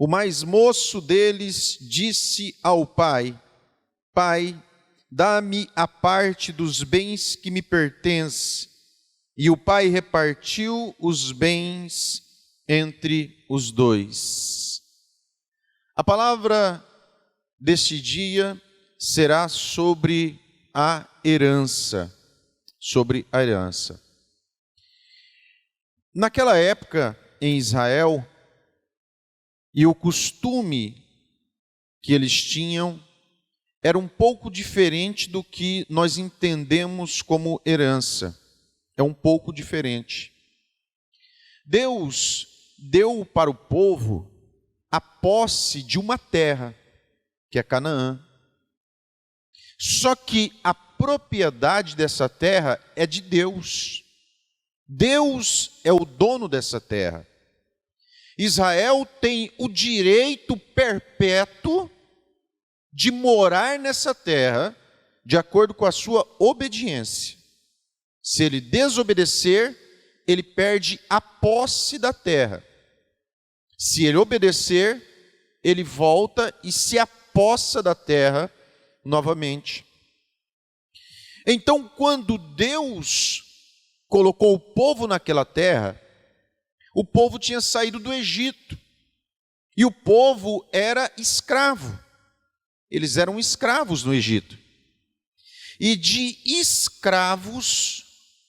O mais moço deles disse ao pai: Pai, dá-me a parte dos bens que me pertence. E o pai repartiu os bens entre os dois. A palavra deste dia será sobre a herança. Sobre a herança. Naquela época, em Israel, e o costume que eles tinham era um pouco diferente do que nós entendemos como herança. É um pouco diferente. Deus deu para o povo a posse de uma terra, que é Canaã. Só que a propriedade dessa terra é de Deus. Deus é o dono dessa terra. Israel tem o direito perpétuo de morar nessa terra de acordo com a sua obediência. Se ele desobedecer, ele perde a posse da terra. Se ele obedecer, ele volta e se apossa da terra novamente. Então, quando Deus colocou o povo naquela terra, o povo tinha saído do Egito. E o povo era escravo. Eles eram escravos no Egito. E de escravos,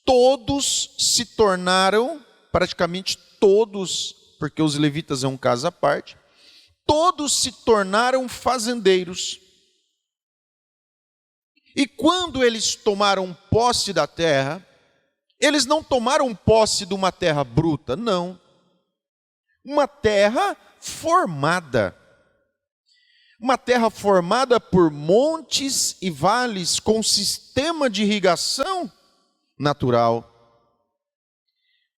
todos se tornaram, praticamente todos, porque os levitas é um caso à parte, todos se tornaram fazendeiros. E quando eles tomaram posse da terra, eles não tomaram posse de uma terra bruta, não. Uma terra formada. Uma terra formada por montes e vales com sistema de irrigação natural.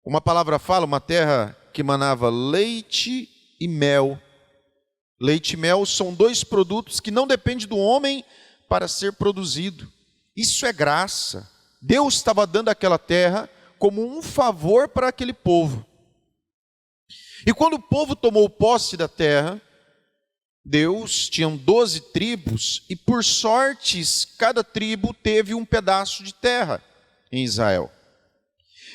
Uma palavra fala, uma terra que manava leite e mel. Leite e mel são dois produtos que não dependem do homem para ser produzido. Isso é graça. Deus estava dando aquela terra como um favor para aquele povo. E quando o povo tomou posse da terra, Deus tinha 12 tribos e por sortes cada tribo teve um pedaço de terra em Israel.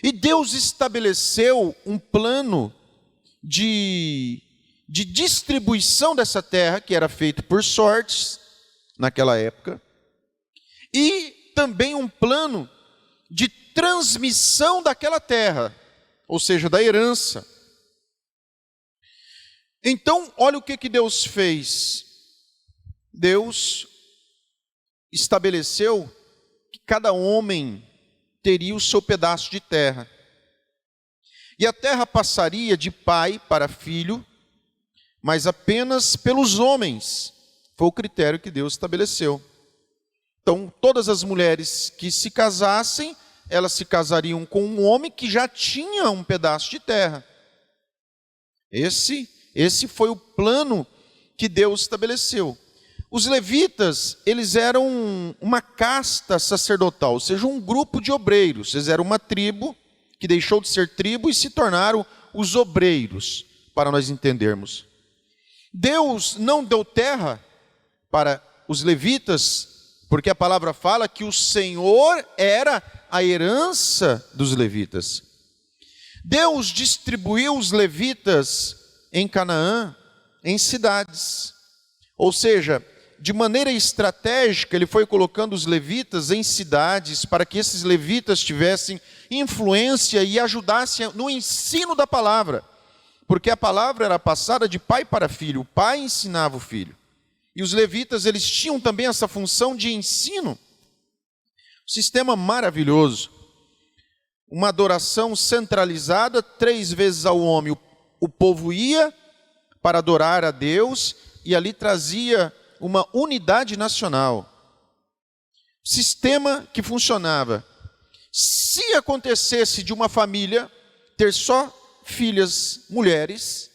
E Deus estabeleceu um plano de distribuição dessa terra, que era feito por sortes naquela época, e também um plano de transmissão daquela terra, ou seja, da herança. Então, olha o que Deus fez. Deus estabeleceu que cada homem teria o seu pedaço de terra. E a terra passaria de pai para filho, mas apenas pelos homens. Foi o critério que Deus estabeleceu. Então, todas as mulheres que se casassem, elas se casariam com um homem que já tinha um pedaço de terra. Esse foi o plano que Deus estabeleceu. Os levitas, eles eram uma casta sacerdotal, ou seja, um grupo de obreiros. Eles eram uma tribo que deixou de ser tribo e se tornaram os obreiros, para nós entendermos. Deus não deu terra para os levitas, porque a palavra fala que o Senhor era a herança dos levitas. Deus distribuiu os levitas em Canaã, em cidades. Ou seja, de maneira estratégica, ele foi colocando os levitas em cidades para que esses levitas tivessem influência e ajudassem no ensino da palavra. Porque a palavra era passada de pai para filho, o pai ensinava o filho. E os levitas, eles tinham também essa função de ensino. Um sistema maravilhoso. Uma adoração centralizada, 3 vezes ao homem. O povo ia para adorar a Deus e ali trazia uma unidade nacional. Sistema que funcionava. Se acontecesse de uma família ter só filhas mulheres,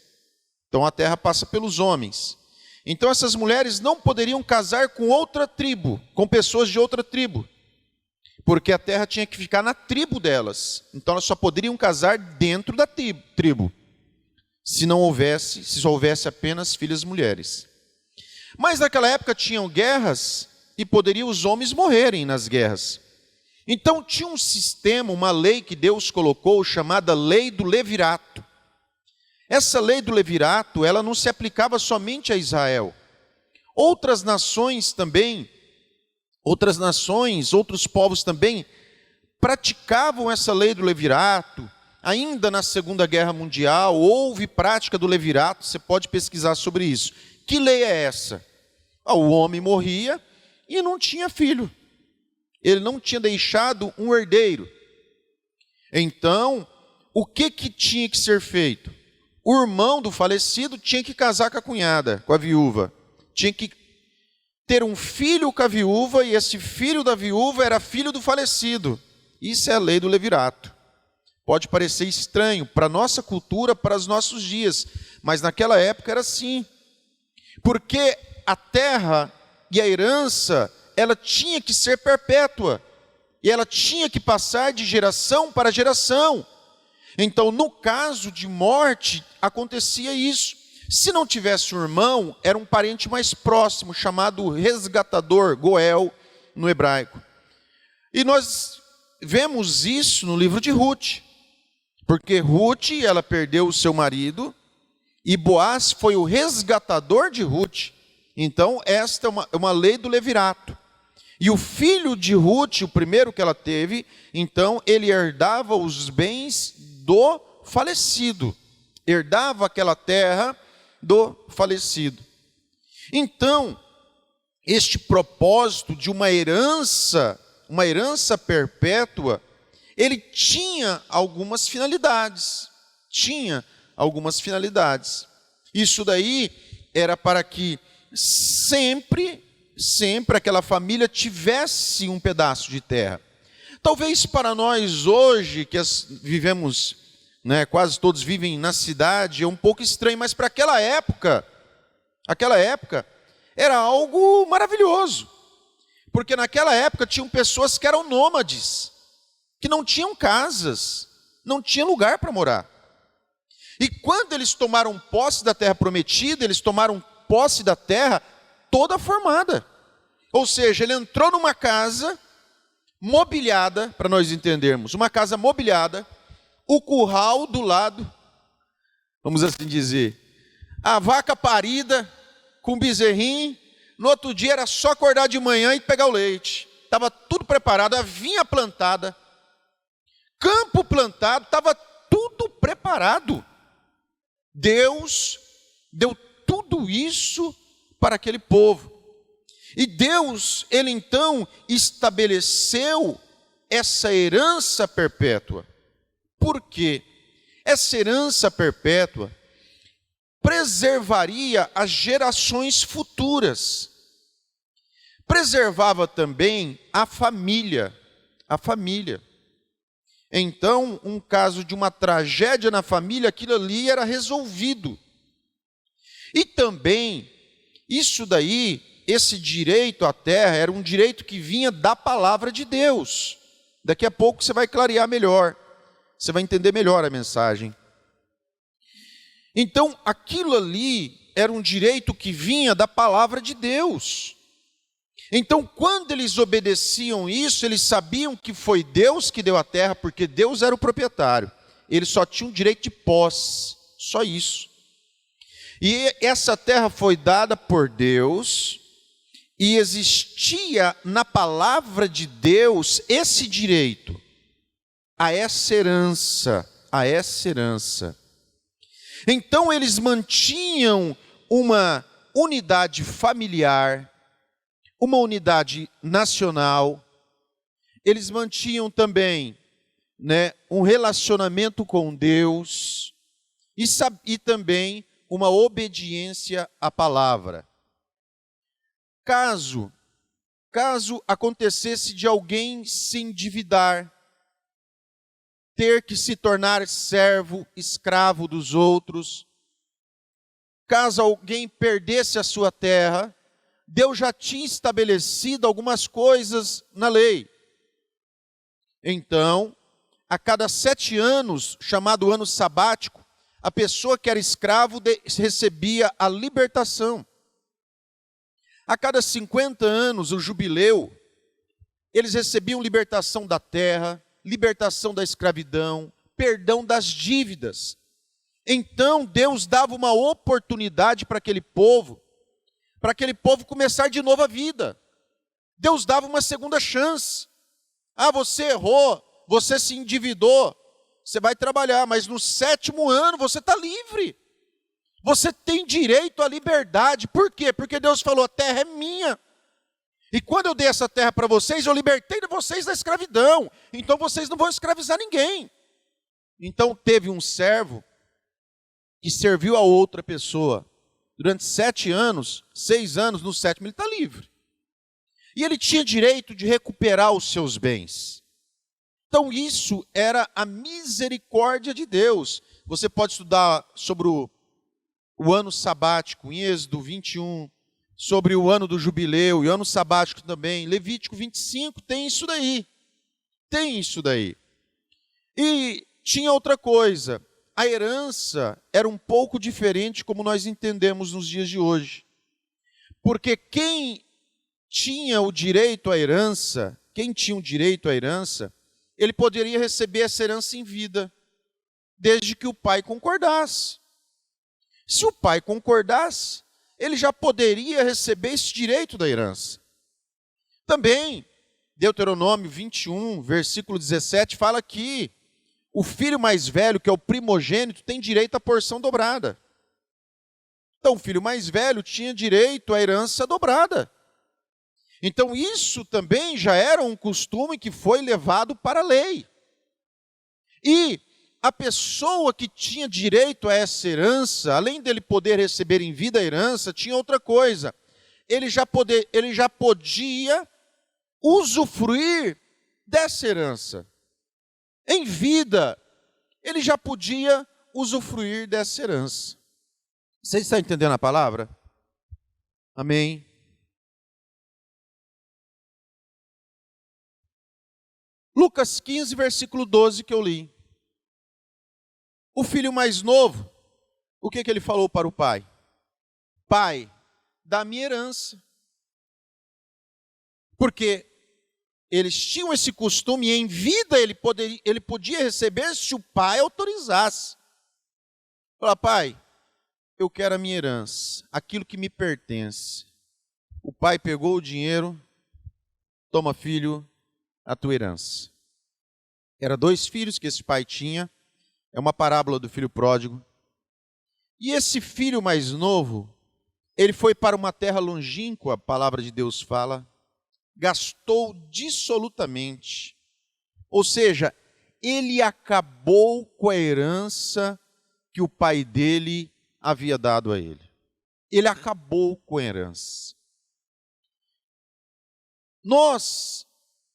então a terra passa pelos homens. Então essas mulheres não poderiam casar com outra tribo, com pessoas de outra tribo, porque a terra tinha que ficar na tribo delas. Então elas só poderiam casar dentro da tribo. se só houvesse apenas filhas mulheres. Mas naquela época tinham guerras e poderiam os homens morrerem nas guerras. Então tinha um sistema, uma lei que Deus colocou, chamada lei do levirato. Essa lei do levirato, ela não se aplicava somente a Israel. Outras nações, outros povos também praticavam essa lei do levirato. Ainda na Segunda Guerra Mundial, houve prática do levirato, você pode pesquisar sobre isso. Que lei é essa? O homem morria e não tinha filho. Ele não tinha deixado um herdeiro. Então, o que tinha que ser feito? O irmão do falecido tinha que casar com a cunhada, com a viúva. Tinha que ter um filho com a viúva, e esse filho da viúva era filho do falecido. Isso é a lei do levirato. Pode parecer estranho para a nossa cultura, para os nossos dias, mas naquela época era assim. Porque a terra e a herança, ela tinha que ser perpétua, e ela tinha que passar de geração para geração. Então, no caso de morte, acontecia isso. Se não tivesse um irmão, era um parente mais próximo, chamado resgatador, Goel, no hebraico. E nós vemos isso no livro de Ruth, porque Ruth, ela perdeu o seu marido, e Boaz foi o resgatador de Ruth. Então, esta é uma lei do levirato. E o filho de Ruth, o primeiro que ela teve, então ele herdava os bens do falecido, herdava aquela terra do falecido. Então, este propósito de uma herança perpétua, ele tinha algumas finalidades. Isso daí era para que sempre aquela família tivesse um pedaço de terra. Talvez para nós hoje, que vivemos, quase todos vivem na cidade, é um pouco estranho, mas para aquela época era algo maravilhoso. Porque naquela época tinham pessoas que eram nômades, que não tinham casas, não tinham lugar para morar. E quando eles tomaram posse da terra prometida, eles tomaram posse da terra toda formada. Ou seja, ele entrou numa casa mobiliada, para nós entendermos, uma casa mobiliada, o curral do lado, vamos assim dizer, a vaca parida com bezerrinho, no outro dia era só acordar de manhã e pegar o leite. Estava tudo preparado, a vinha plantada, campo plantado, estava tudo preparado. Deus deu tudo isso para aquele povo. E Deus, ele então estabeleceu essa herança perpétua. Por quê? Essa herança perpétua preservaria as gerações futuras. Preservava também a família. Então, um caso de uma tragédia na família, aquilo ali era resolvido. E também, isso daí, esse direito à terra, era um direito que vinha da palavra de Deus. Daqui a pouco você vai clarear melhor, você vai entender melhor a mensagem. Então, aquilo ali era um direito que vinha da palavra de Deus. Então, quando eles obedeciam isso, eles sabiam que foi Deus que deu a terra, porque Deus era o proprietário. Eles só tinham direito de posse, só isso. E essa terra foi dada por Deus, e existia na palavra de Deus esse direito, a essa herança. Então eles mantinham uma unidade familiar, uma unidade nacional, eles mantinham também um relacionamento com Deus, e também uma obediência à palavra. Caso acontecesse de alguém se endividar, ter que se tornar servo, escravo dos outros, caso alguém perdesse a sua terra, Deus já tinha estabelecido algumas coisas na lei. Então, a cada 7 anos, chamado ano sabático, a pessoa que era escravo recebia a libertação. A cada 50 anos, o jubileu, eles recebiam libertação da terra, libertação da escravidão, perdão das dívidas. Então Deus dava uma oportunidade para aquele povo começar de novo a vida. Deus dava uma segunda chance. Ah, você errou, você se endividou, você vai trabalhar, mas no 7º ano você está livre. Você tem direito à liberdade. Por quê? Porque Deus falou, a terra é minha. E quando eu dei essa terra para vocês, eu libertei vocês da escravidão. Então vocês não vão escravizar ninguém. Então teve um servo que serviu a outra pessoa durante 7 anos, 6 anos, no 7º ele está livre. E ele tinha direito de recuperar os seus bens. Então isso era a misericórdia de Deus. Você pode estudar sobre o ano sabático, em Êxodo 21, sobre o ano do jubileu, e o ano sabático também, Levítico 25, tem isso daí. Tem isso daí. E tinha outra coisa, a herança era um pouco diferente como nós entendemos nos dias de hoje. Porque quem tinha o direito à herança, ele poderia receber essa herança em vida, desde que o pai concordasse. Se o pai concordasse, ele já poderia receber esse direito da herança. Também, Deuteronômio 21, versículo 17, fala que o filho mais velho, que é o primogênito, tem direito à porção dobrada. Então, o filho mais velho tinha direito à herança dobrada. Então, isso também já era um costume que foi levado para a lei. E a pessoa que tinha direito a essa herança, além dele poder receber em vida a herança, tinha outra coisa. Ele já podia usufruir dessa herança. Em vida, ele já podia usufruir dessa herança. Vocês estão entendendo a palavra? Amém. Lucas 15, versículo 12 que eu li. O filho mais novo, o que ele falou para o pai? Pai, dá minha herança. Porque eles tinham esse costume, e em vida ele podia receber se o pai autorizasse. Fala, pai, eu quero a minha herança, aquilo que me pertence. O pai pegou o dinheiro, toma, filho, a tua herança. Eram 2 filhos que esse pai tinha, é uma parábola do filho pródigo. E esse filho mais novo, ele foi para uma terra longínqua, a palavra de Deus fala, gastou dissolutamente. Ou seja, ele acabou com a herança que o pai dele havia dado a ele. Ele acabou com a herança. Nós,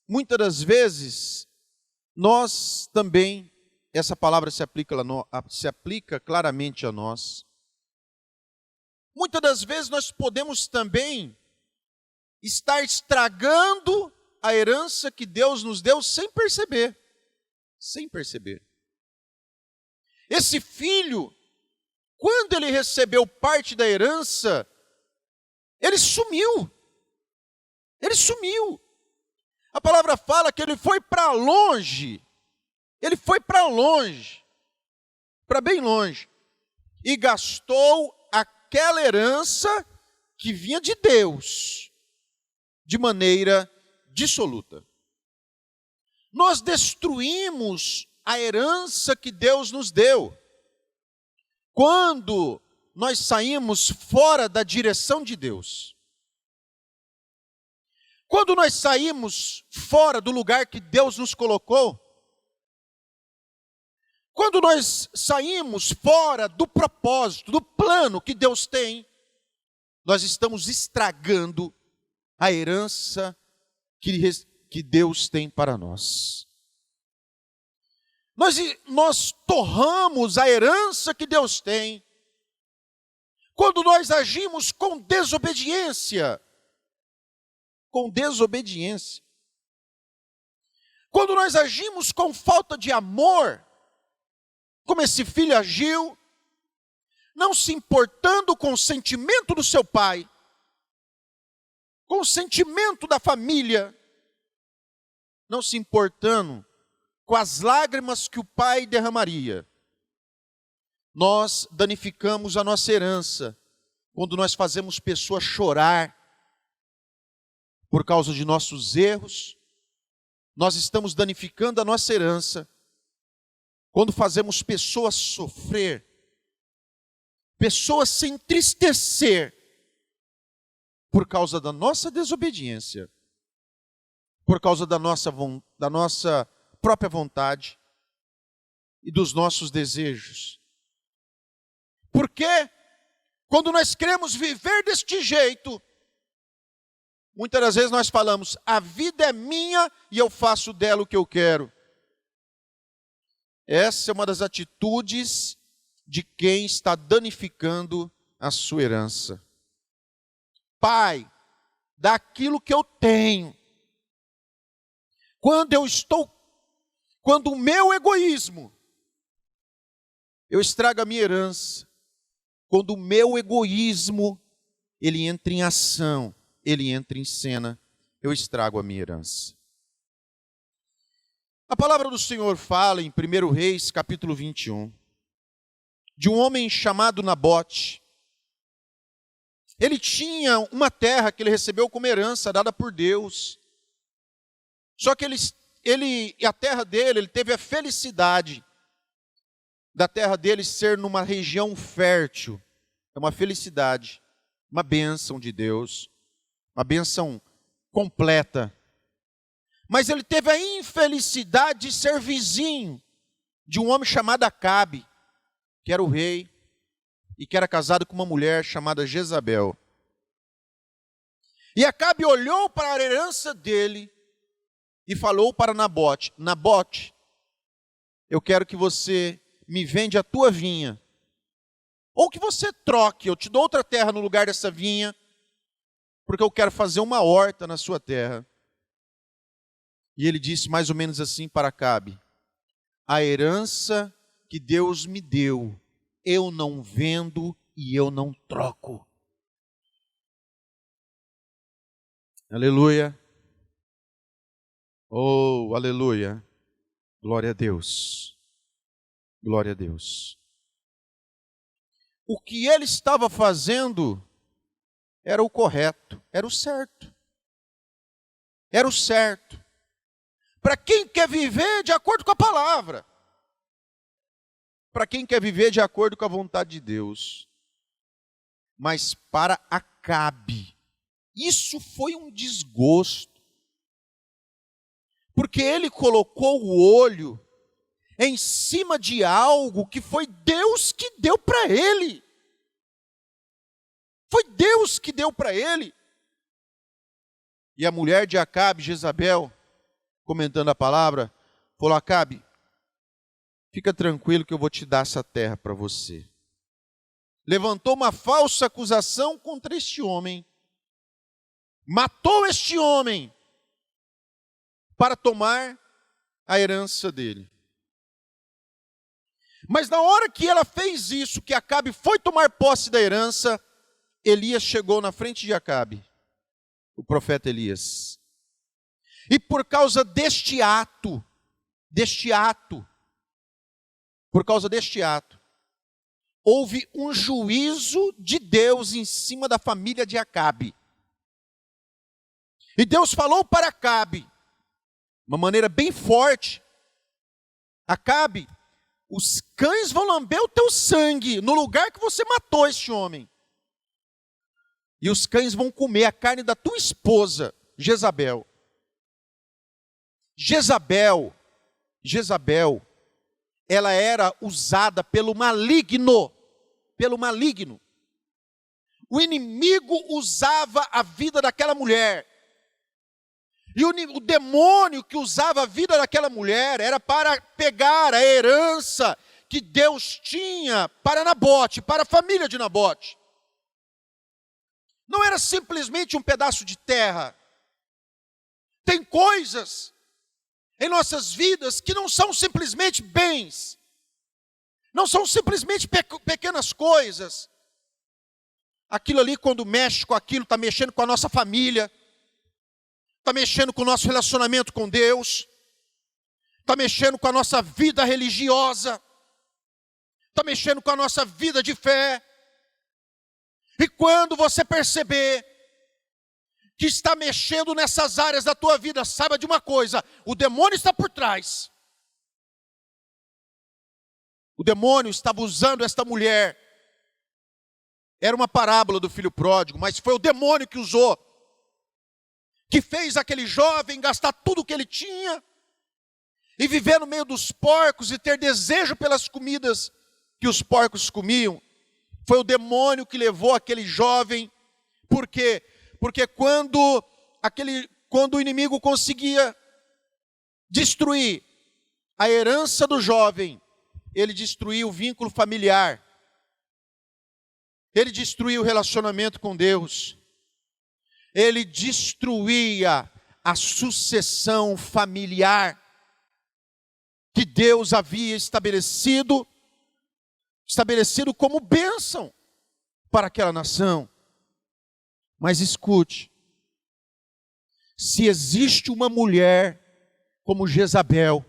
muitas das vezes, nós também, essa palavra se aplica claramente a nós. Muitas das vezes nós podemos também estar estragando a herança que Deus nos deu sem perceber. Sem perceber. Esse filho, quando ele recebeu parte da herança, ele sumiu. Ele sumiu. A palavra fala que ele foi para longe. Ele foi para longe. Para bem longe. E gastou aquela herança que vinha de Deus, de maneira dissoluta. Nós destruímos a herança que Deus nos deu. Quando nós saímos fora da direção de Deus. Quando nós saímos fora do lugar que Deus nos colocou. Quando nós saímos fora do propósito, do plano que Deus tem, nós estamos estragando a herança que Deus tem para nós. Nós torramos a herança que Deus tem quando nós agimos com desobediência. Com desobediência. Quando nós agimos com falta de amor, como esse filho agiu, não se importando com o sentimento do seu pai, com o sentimento da família, não se importando com as lágrimas que o pai derramaria. Nós danificamos a nossa herança quando nós fazemos pessoas chorar por causa de nossos erros. Nós estamos danificando a nossa herança quando fazemos pessoas sofrer, pessoas se entristecer por causa da nossa desobediência, por causa da nossa própria vontade e dos nossos desejos. Porque quando nós queremos viver deste jeito, muitas das vezes nós falamos, a vida é minha e eu faço dela o que eu quero. Essa é uma das atitudes de quem está danificando a sua herança. Pai, daquilo que eu tenho, quando o meu egoísmo, eu estrago a minha herança, quando o meu egoísmo, ele entra em ação, ele entra em cena, eu estrago a minha herança. A palavra do Senhor fala em 1 Reis, capítulo 21, de um homem chamado Nabote. Ele tinha uma terra que ele recebeu como herança, dada por Deus. Só que a terra dele, ele teve a felicidade da terra dele ser numa região fértil. É uma felicidade, uma bênção de Deus, uma bênção completa. Mas ele teve a infelicidade de ser vizinho de um homem chamado Acabe, que era o rei, e que era casado com uma mulher chamada Jezabel. E Acabe olhou para a herança dele e falou para Nabote, Nabote, eu quero que você me vende a tua vinha, ou que você troque, eu te dou outra terra no lugar dessa vinha, porque eu quero fazer uma horta na sua terra. E ele disse mais ou menos assim para Acabe, a herança que Deus me deu, eu não vendo e eu não troco. Aleluia. Oh, aleluia. Glória a Deus. Glória a Deus. O que ele estava fazendo era o correto, era o certo. Era o certo. Para quem quer viver de acordo com a palavra. Para quem quer viver de acordo com a vontade de Deus. Mas para Acabe, isso foi um desgosto. Porque ele colocou o olho em cima de algo que foi Deus que deu para ele. Foi Deus que deu para ele. E a mulher de Acabe, Jezabel, comentando a palavra, falou, Acabe, fica tranquilo que eu vou te dar essa terra para você. Levantou uma falsa acusação contra este homem. Matou este homem para tomar a herança dele. Mas na hora que ela fez isso, que Acabe foi tomar posse da herança, Elias chegou na frente de Acabe, o profeta Elias. E por causa deste ato, houve um juízo de Deus em cima da família de Acabe. E Deus falou para Acabe, de uma maneira bem forte, Acabe, os cães vão lamber o teu sangue no lugar que você matou este homem. E os cães vão comer a carne da tua esposa, Jezabel. Jezabel, ela era usada pelo maligno. O inimigo usava a vida daquela mulher. E o demônio que usava a vida daquela mulher era para pegar a herança que Deus tinha para Nabote, para a família de Nabote. Não era simplesmente um pedaço de terra. Tem coisas em nossas vidas que não são simplesmente bens. Não são simplesmente pequenas coisas. Aquilo ali, quando mexe com aquilo, está mexendo com a nossa família, está mexendo com o nosso relacionamento com Deus, está mexendo com a nossa vida religiosa, está mexendo com a nossa vida de fé. E quando você perceber que está mexendo nessas áreas da tua vida, saiba de uma coisa: o demônio está por trás. O demônio estava usando esta mulher. Era uma parábola do filho pródigo, mas foi o demônio que usou, que fez aquele jovem gastar tudo o que ele tinha e viver no meio dos porcos e ter desejo pelas comidas que os porcos comiam. Foi o demônio que levou aquele jovem. Por quê? Porque quando o inimigo conseguia destruir a herança do jovem, ele destruía o vínculo familiar. Ele destruía o relacionamento com Deus. Ele destruía a sucessão familiar que Deus havia estabelecido como bênção para aquela nação. Mas escute, se existe uma mulher como Jezabel,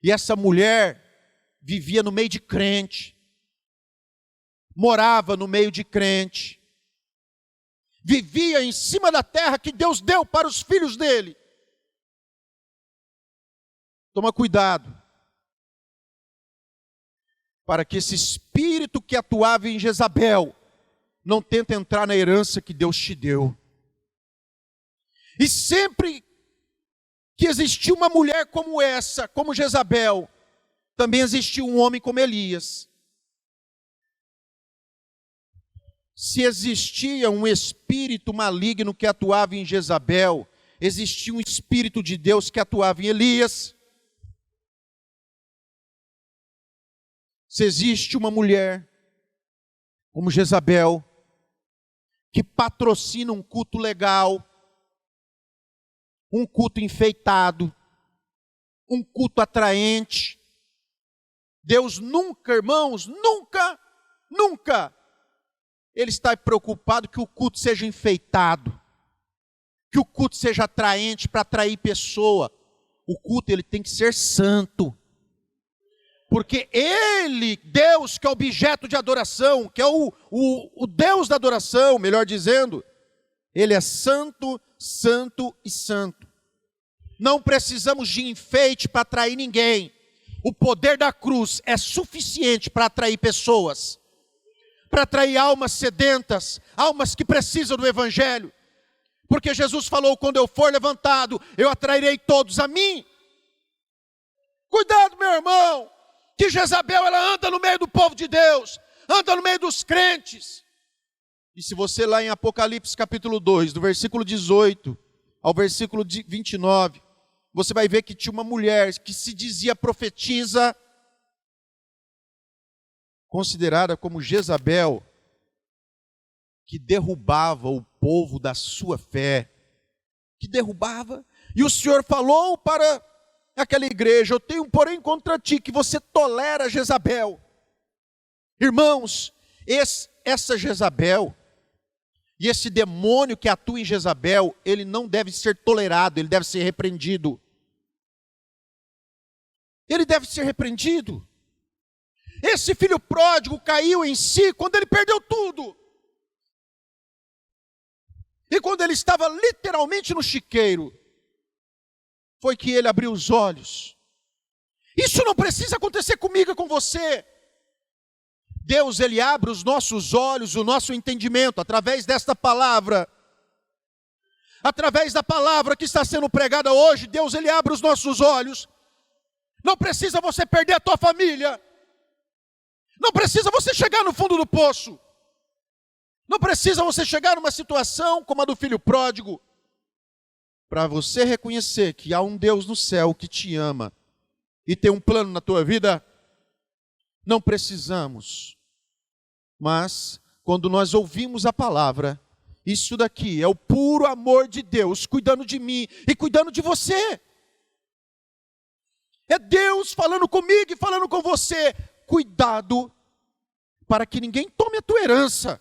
e essa mulher vivia no meio de crente, morava no meio de crente, vivia em cima da terra que Deus deu para os filhos dele. Toma cuidado, para que esse espírito que atuava em Jezabel não tente entrar na herança que Deus te deu. E sempre que existiu uma mulher como essa, como Jezabel, também existiu um homem como Elias. Se existia um espírito maligno que atuava em Jezabel, existia um espírito de Deus que atuava em Elias. Se existe uma mulher como Jezabel, que patrocina um culto legal, um culto enfeitado, um culto atraente, Deus nunca, irmãos, nunca, Ele está preocupado que o culto seja enfeitado, que o culto seja atraente para atrair pessoa. O culto ele tem que ser santo. Porque Ele, Deus, que é objeto de adoração, que é o Deus da adoração, melhor dizendo, Ele é santo, santo e santo. Não precisamos de enfeite para atrair ninguém. O poder da cruz é suficiente para atrair pessoas, para atrair almas sedentas, almas que precisam do Evangelho. Porque Jesus falou: quando eu for levantado, eu atrairei todos a mim. Cuidado, meu irmão, que Jezabel ela anda no meio do povo de Deus, anda no meio dos crentes. E se você lá em Apocalipse capítulo 2, do versículo 18 ao versículo 29, você vai ver que tinha uma mulher que se dizia profetisa, considerada como Jezabel, que derrubava o povo da sua fé, que derrubava. E o Senhor falou para aquela igreja: eu tenho porém contra ti que você tolera Jezabel. Irmãos, essa Jezabel e esse demônio que atua em Jezabel, ele não deve ser tolerado, ele deve ser repreendido. Ele deve ser repreendido. Esse filho pródigo caiu em si quando ele perdeu tudo. E quando ele estava literalmente no chiqueiro, foi que ele abriu os olhos. Isso não precisa acontecer comigo e com você. Deus, Ele abre os nossos olhos, o nosso entendimento, através desta palavra. Através da palavra que está sendo pregada hoje, Deus, Ele abre os nossos olhos. Não precisa você perder a tua família. Não precisa você chegar no fundo do poço. Não precisa você chegar numa situação como a do filho pródigo, para você reconhecer que há um Deus no céu que te ama e tem um plano na tua vida. Não precisamos. Mas, quando nós ouvimos a palavra, isso daqui é o puro amor de Deus cuidando de mim e cuidando de você. É Deus falando comigo e falando com você. cuidado para que ninguém tome a tua herança.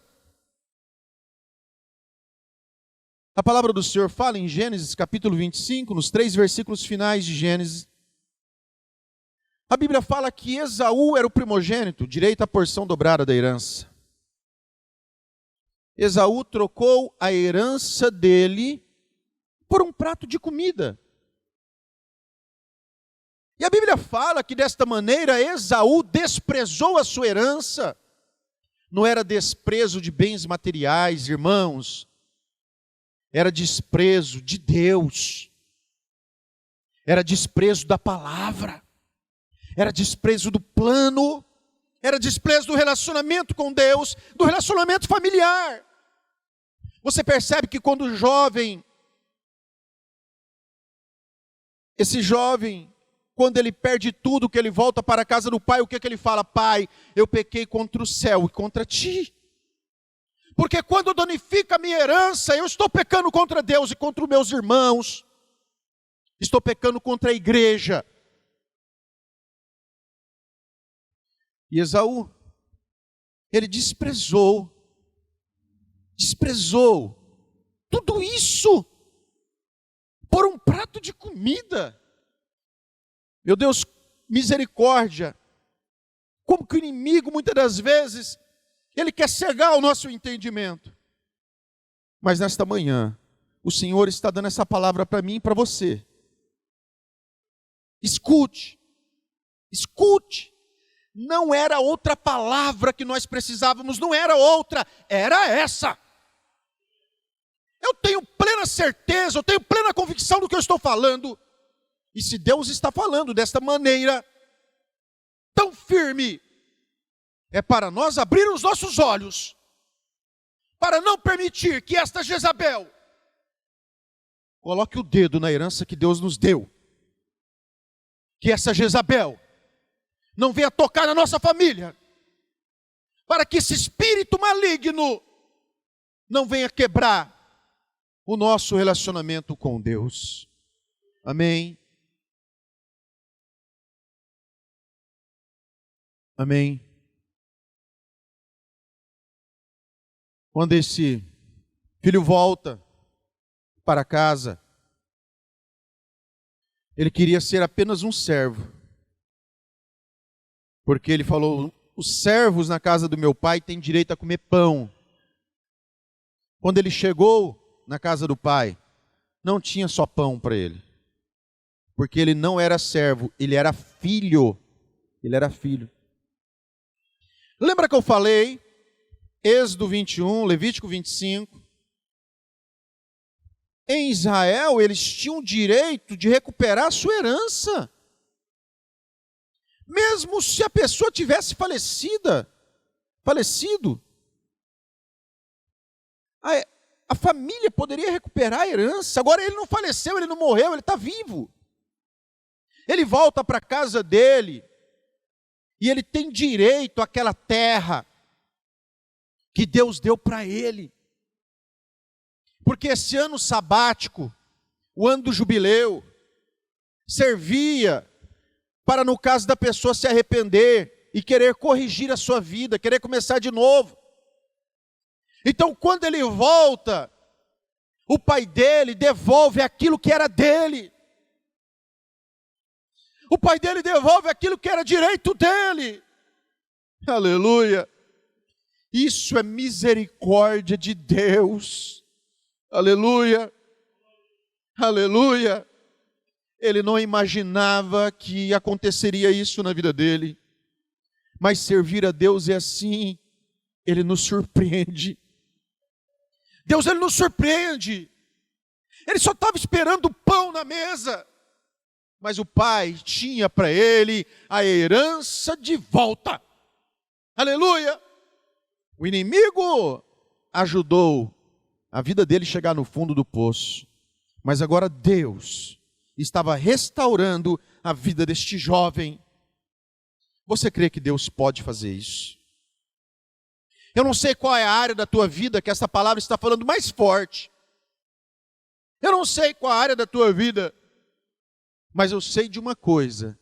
A palavra do Senhor fala em Gênesis capítulo 25, nos 3 versículos finais de Gênesis. A Bíblia fala que Esaú era o primogênito, direito à porção dobrada da herança. Esaú trocou a herança dele por um prato de comida. E a Bíblia fala que desta maneira Esaú desprezou a sua herança. Não era desprezo de bens materiais, irmãos. Era desprezo de Deus. Era desprezo da palavra. Era desprezo do plano. Era desprezo do relacionamento com Deus, do relacionamento familiar. Você percebe que quando o jovem, esse jovem, quando ele perde tudo, que ele volta para a casa do pai, o que ele fala? Pai, eu pequei contra o céu e contra ti. Porque quando danifica a minha herança, eu estou pecando contra Deus e contra os meus irmãos. Estou pecando contra a igreja. E Esaú, ele desprezou tudo isso por um prato de comida. Meu Deus, misericórdia. Como que o inimigo, muitas das vezes, ele quer cegar o nosso entendimento. Mas nesta manhã, o Senhor está dando essa palavra para mim e para você. Escute. Não era outra palavra que nós precisávamos, não era outra, era essa. Eu tenho plena certeza, eu tenho plena convicção do que eu estou falando. E se Deus está falando desta maneira, tão firme, é para nós abrir os nossos olhos, para não permitir que esta Jezabel coloque o dedo na herança que Deus nos deu. Que essa Jezabel não venha tocar na nossa família, para que esse espírito maligno não venha quebrar o nosso relacionamento com Deus. Amém? Amém? Quando esse filho volta para casa, ele queria ser apenas um servo. Porque ele falou, os servos na casa do meu pai têm direito a comer pão. Quando ele chegou na casa do pai, não tinha só pão para ele. Porque ele não era servo, ele era filho. Ele era filho. Lembra que eu falei, Êxodo 21, Levítico 25? Em Israel, eles tinham o direito de recuperar a sua herança. Mesmo se a pessoa tivesse falecido, a família poderia recuperar a herança. Agora ele não faleceu, ele não morreu, ele está vivo. Ele volta para a casa dele e ele tem direito àquela terra que Deus deu para ele. Porque esse ano sabático, o ano do jubileu, servia para, no caso da pessoa se arrepender e querer corrigir a sua vida, querer começar de novo. Então, quando ele volta, o pai dele devolve aquilo que era dele. O pai dele devolve aquilo que era direito dele. Aleluia. Isso é misericórdia de Deus. Aleluia. Aleluia. Ele não imaginava que aconteceria isso na vida dele. Mas servir a Deus é assim. Ele nos surpreende. Deus, Ele nos surpreende. Ele só estava esperando o pão na mesa. Mas o pai tinha para ele a herança de volta. Aleluia. O inimigo ajudou a vida dele chegar no fundo do poço. Mas agora Deus estava restaurando a vida deste jovem. Você crê que Deus pode fazer isso? Eu não sei qual é a área da tua vida que essa palavra está falando mais forte. Eu não sei qual a área da tua vida, mas eu sei de uma coisa.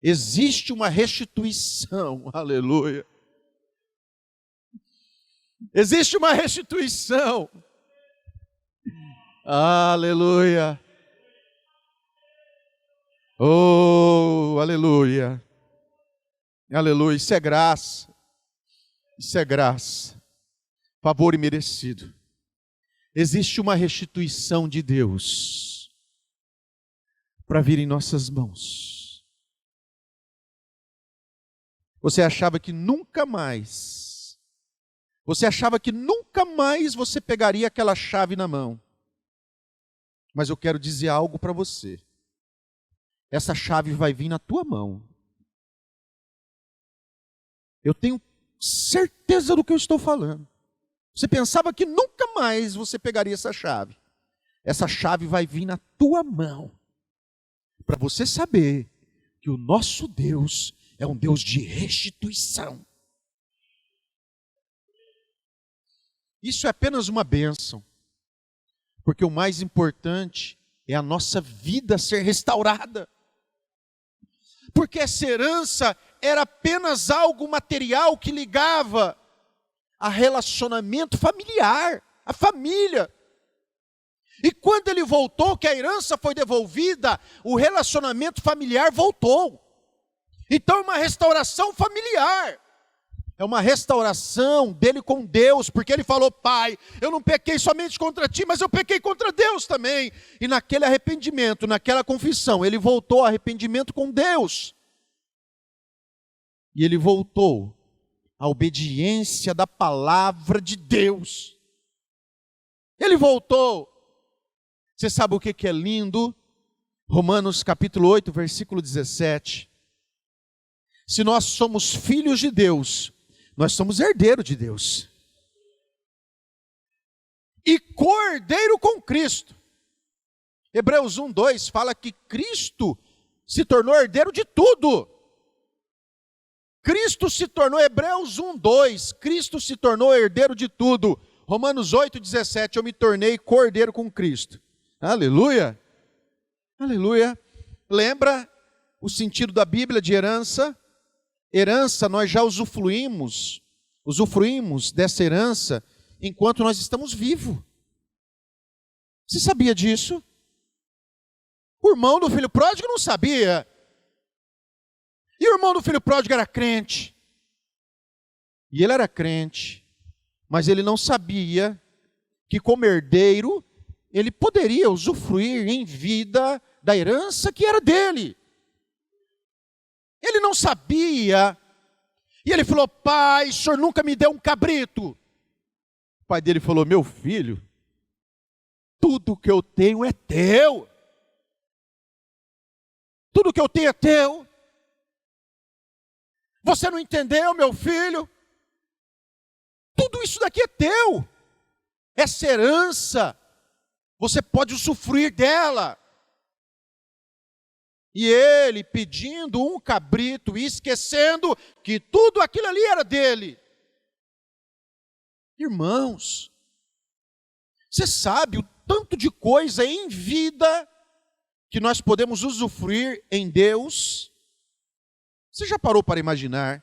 Existe uma restituição, aleluia. Existe uma restituição, aleluia. Oh, aleluia, aleluia. Isso é graça, isso é graça, favor imerecido. Existe uma restituição de Deus para vir em nossas mãos. Você achava que nunca mais você pegaria aquela chave na mão. Mas eu quero dizer algo para você. Essa chave vai vir na tua mão. Eu tenho certeza do que eu estou falando. Você pensava que nunca mais você pegaria essa chave. Essa chave vai vir na tua mão. Para você saber que o nosso Deus é um Deus de restituição. Isso é apenas uma bênção. Porque o mais importante é a nossa vida ser restaurada. Porque essa herança era apenas algo material que ligava a relacionamento familiar, a família. E quando ele voltou, que a herança foi devolvida, o relacionamento familiar voltou. Então é uma restauração familiar. É uma restauração dele com Deus, porque ele falou: Pai, eu não pequei somente contra ti, mas eu pequei contra Deus também. E naquele arrependimento, naquela confissão, ele voltou ao arrependimento com Deus. E ele voltou à obediência da palavra de Deus. Ele voltou. Você sabe o que é lindo? Romanos capítulo 8, versículo 17. Se nós somos filhos de Deus, nós somos herdeiros de Deus. E co-herdeiro com Cristo. Hebreus 1:2 fala que Cristo se tornou herdeiro de tudo. Cristo se tornou, Hebreus 1:2, Cristo se tornou herdeiro de tudo. Romanos 8:17, eu me tornei co-herdeiro com Cristo. Aleluia, aleluia. Lembra o sentido da Bíblia de herança? Herança, nós já usufruímos dessa herança enquanto nós estamos vivos. Você sabia disso? O irmão do filho pródigo não sabia. E o irmão do filho pródigo era crente. E ele era crente, mas ele não sabia que como herdeiro, ele poderia usufruir em vida da herança que era dele. Ele não sabia. E ele falou: Pai, o senhor nunca me deu um cabrito. O pai dele falou: meu filho, tudo que eu tenho é teu. Tudo que eu tenho é teu. Você não entendeu, meu filho? Tudo isso daqui é teu. Essa herança, você pode usufruir dela. E ele pedindo um cabrito e esquecendo que tudo aquilo ali era dele. Irmãos, você sabe o tanto de coisa em vida que nós podemos usufruir em Deus? Você já parou para imaginar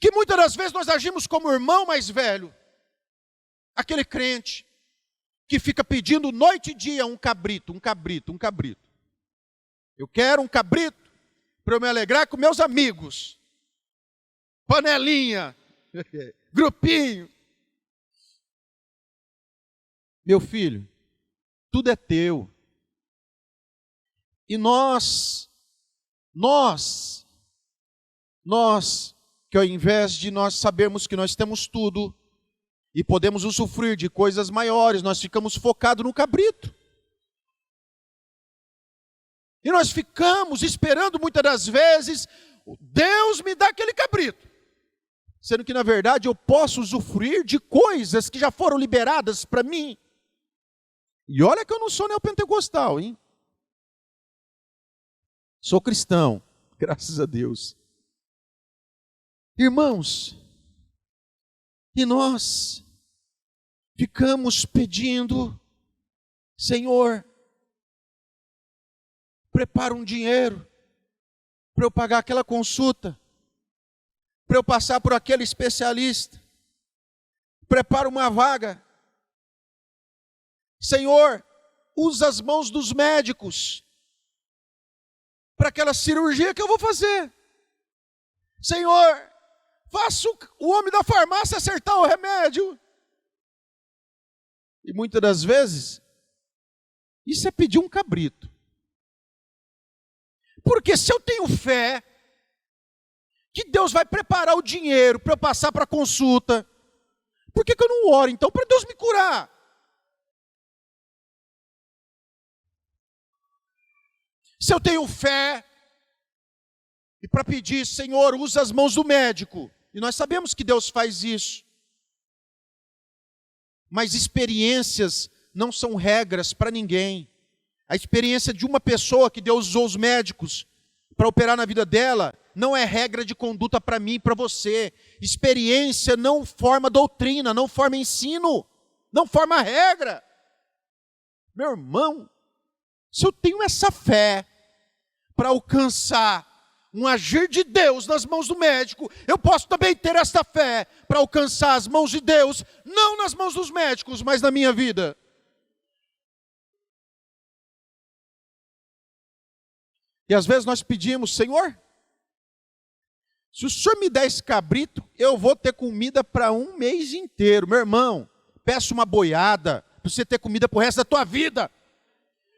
que muitas das vezes nós agimos como o irmão mais velho, aquele crente que fica pedindo noite e dia um cabrito, um cabrito, um cabrito. Eu quero um cabrito para eu me alegrar com meus amigos. Panelinha, grupinho. Meu filho, tudo é teu. E nós, que ao invés de nós sabermos que nós temos tudo e podemos usufruir de coisas maiores, nós ficamos focados no cabrito. E nós ficamos esperando muitas das vezes, Deus me dá aquele cabrito. Sendo que na verdade eu posso usufruir de coisas que já foram liberadas para mim. E olha que eu não sou neopentecostal, hein? Sou cristão, graças a Deus. Irmãos, e nós ficamos pedindo: Senhor, prepara um dinheiro para eu pagar aquela consulta, para eu passar por aquele especialista. Prepara uma vaga. Senhor, usa as mãos dos médicos para aquela cirurgia que eu vou fazer. Senhor, faça o homem da farmácia acertar o remédio. E muitas das vezes, isso é pedir um cabrito. Porque se eu tenho fé que Deus vai preparar o dinheiro para eu passar para a consulta, por que eu não oro então para Deus me curar? Se eu tenho fé, e para pedir, Senhor, usa as mãos do médico, e nós sabemos que Deus faz isso, mas experiências não são regras para ninguém. A experiência de uma pessoa que Deus usou os médicos para operar na vida dela, não é regra de conduta para mim e para você. Experiência não forma doutrina, não forma ensino, não forma regra. Meu irmão, se eu tenho essa fé para alcançar um agir de Deus nas mãos do médico, eu posso também ter esta fé para alcançar as mãos de Deus, não nas mãos dos médicos, mas na minha vida. E às vezes nós pedimos, Senhor, se o Senhor me der esse cabrito, eu vou ter comida para um mês inteiro. Meu irmão, peça uma boiada para você ter comida para o resto da tua vida.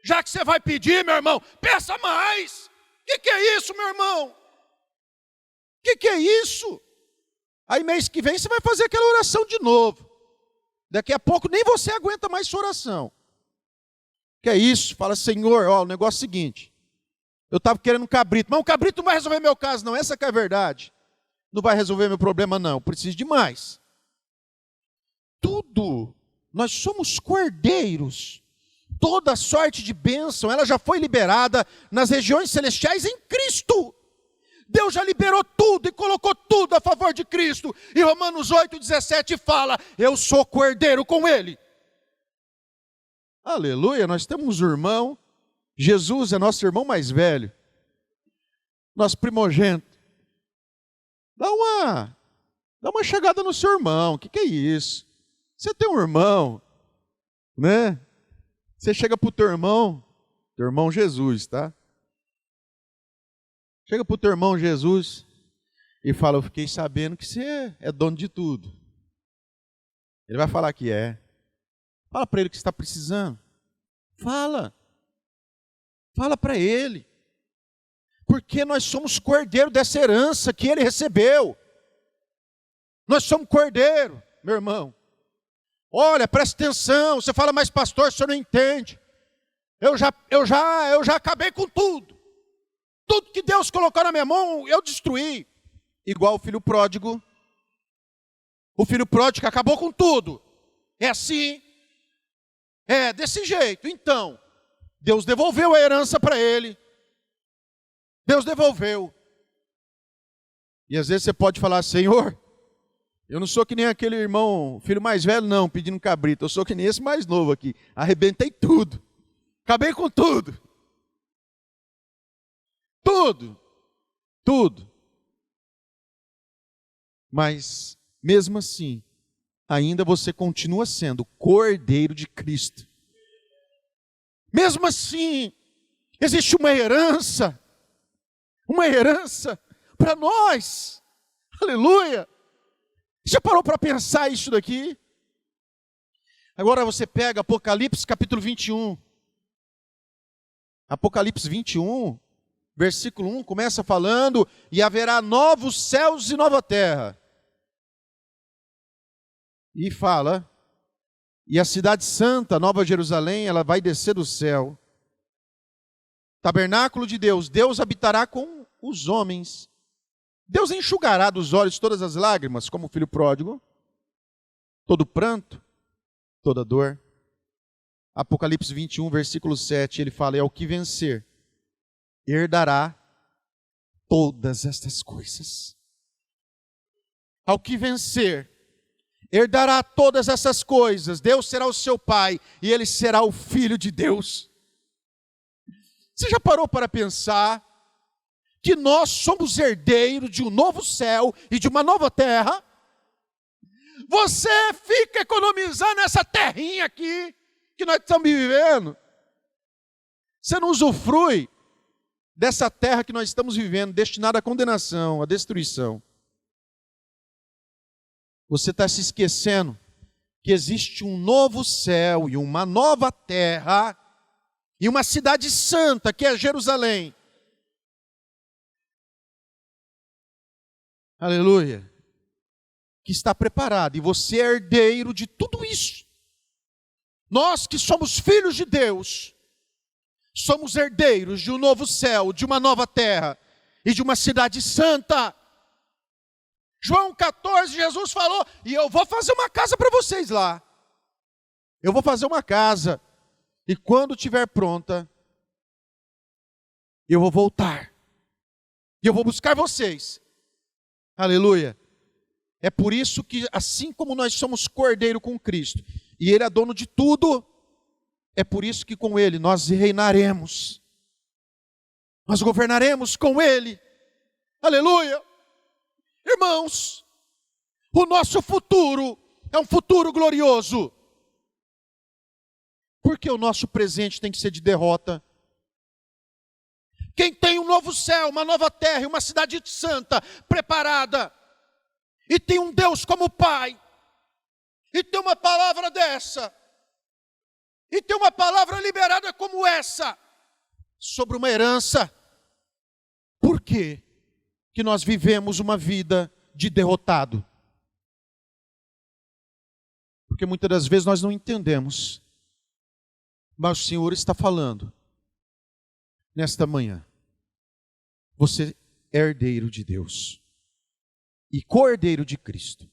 Já que você vai pedir, meu irmão, peça mais. O que é isso, meu irmão? O que é isso? Aí mês que vem você vai fazer aquela oração de novo. Daqui a pouco nem você aguenta mais sua oração. Que é isso? Fala, Senhor, ó, o negócio é o seguinte. Eu estava querendo um cabrito, mas um cabrito não vai resolver meu caso, não. Essa que é a verdade. Não vai resolver meu problema, não. Eu preciso de mais. Tudo. Nós somos cordeiros. Toda sorte de bênção, ela já foi liberada nas regiões celestiais em Cristo. Deus já liberou tudo e colocou tudo a favor de Cristo. E Romanos 8,17 fala, eu sou cordeiro com Ele. Aleluia, nós temos um irmão, Jesus é nosso irmão mais velho, nosso primogênito. Dá uma chegada no seu irmão, o que é isso? Você tem um irmão, né? Você chega para o teu irmão Jesus, tá? Chega para o teu irmão Jesus e fala, eu fiquei sabendo que você é dono de tudo. Ele vai falar que é. Fala para ele o que você está precisando. Fala para ele. Porque nós somos cordeiro dessa herança que ele recebeu. Nós somos cordeiro, meu irmão. Olha, presta atenção, você fala, mas pastor, o senhor não entende. Eu já acabei com tudo. Tudo que Deus colocou na minha mão, eu destruí. Igual o filho pródigo. O filho pródigo acabou com tudo. É assim. É desse jeito. Então, Deus devolveu a herança para ele. Deus devolveu. E às vezes você pode falar, Senhor, eu não sou que nem aquele irmão, filho mais velho não, pedindo cabrito. Eu sou que nem esse mais novo aqui. Arrebentei tudo. Acabei com tudo. Tudo. Mas, mesmo assim, ainda você continua sendo cordeiro de Cristo. Mesmo assim, existe uma herança para nós. Aleluia. Já parou para pensar isso daqui? Agora você pega Apocalipse capítulo 21. Apocalipse 21, versículo 1, começa falando, e haverá novos céus e nova terra. E fala, e a cidade santa, Nova Jerusalém, ela vai descer do céu. Tabernáculo de Deus, Deus habitará com os homens. Deus enxugará dos olhos todas as lágrimas, como o filho pródigo, todo pranto, toda dor. Apocalipse 21, versículo 7, ele fala, é o que vencer, herdará todas estas coisas. Ao que vencer, herdará todas essas coisas. Deus será o seu pai e ele será o filho de Deus. Você já parou para pensar que nós somos herdeiros de um novo céu e de uma nova terra, você fica economizando essa terrinha aqui que nós estamos vivendo. Você não usufrui dessa terra que nós estamos vivendo, destinada à condenação, à destruição. Você está se esquecendo que existe um novo céu e uma nova terra e uma cidade santa, que é Jerusalém. Aleluia. Que está preparado, e você é herdeiro de tudo isso. Nós que somos filhos de Deus, somos herdeiros de um novo céu, de uma nova terra e de uma cidade santa. João 14, Jesus falou, e eu vou fazer uma casa para vocês lá. Eu vou fazer uma casa, e quando estiver pronta, eu vou voltar, e eu vou buscar vocês. Aleluia. É por isso que, assim como nós somos cordeiro com Cristo, e Ele é dono de tudo, é por isso que com Ele nós reinaremos. Nós governaremos com Ele. Aleluia. Irmãos, o nosso futuro é um futuro glorioso. Porque o nosso presente tem que ser de derrota. Quem tem um novo céu, uma nova terra e uma cidade santa preparada, e tem um Deus como Pai, e tem uma palavra dessa, e tem uma palavra liberada como essa, sobre uma herança. Por quê que nós vivemos uma vida de derrotado? Porque muitas das vezes nós não entendemos, mas o Senhor está falando nesta manhã. Você é herdeiro de Deus e co-herdeiro de Cristo.